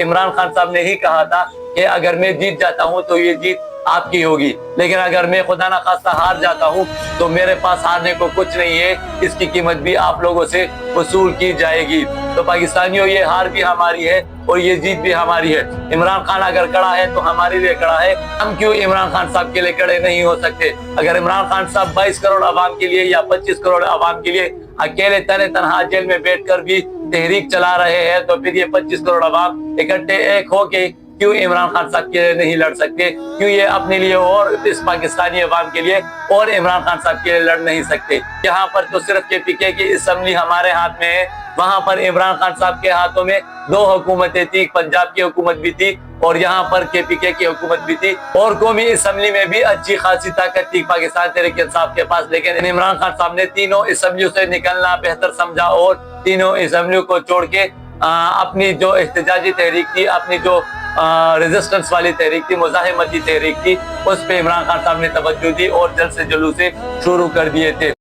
عمران خان صاحب نے ہی کہا تھا کہ اگر میں جیت جاتا ہوں تو یہ جیت آپ کی ہوگی، لیکن اگر میں خدا نہ خواستہ ہار جاتا ہوں تو میرے پاس ہارنے کو کچھ نہیں ہے، اس کی قیمت بھی آپ لوگوں سے وصول کی جائے گی۔ تو پاکستانیوں، یہ ہار بھی ہماری ہے اور یہ جیت بھی ہماری ہے۔ عمران خان اگر کڑا ہے تو ہمارے لیے کڑا ہے، ہم کیوں عمران خان صاحب کے لیے کڑے نہیں ہو سکتے؟ اگر عمران خان صاحب 22 کروڑ عوام کے لیے یا 25 کروڑ عوام کے لیے اکیلے تنہا جیل میں بیٹھ کر بھی تحریک چلا رہے ہیں، تو پھر یہ 25 کروڑ عوام اکٹھے ایک ہو کے کیوں عمران خان صاحب کے لیے نہیں لڑ سکتے؟ کیوں یہ اپنے لیے اور اس پاکستانی عوام کے لیے اور عمران خان صاحب کے لیے لڑ نہیں سکتے؟ یہاں پر تو صرف کے پی کے کی اسمبلی ہمارے ہاتھ میں ہے، وہاں پر عمران خان صاحب کے ہاتھوں میں 2 حکومتیں تھی، پنجاب کی حکومت بھی تھی اور یہاں پر کے پی کے کی حکومت بھی تھی، اور قومی اسمبلی میں بھی اچھی خاصی طاقت تھی پاکستان تحریک انصاف کے پاس، لیکن عمران خان صاحب نے تینوں اسمبلیوں سے نکلنا بہتر سمجھا اور تینوں اسمبلیوں کو چھوڑ کے اپنی جو احتجاجی تحریک تھی، اپنی جو ریزسٹنس والی تحریک تھی، مزاحمتی تحریک تھی، اس پہ عمران خان صاحب نے توجہ دی اور جلد سے جلد اسے شروع کر دیے تھے۔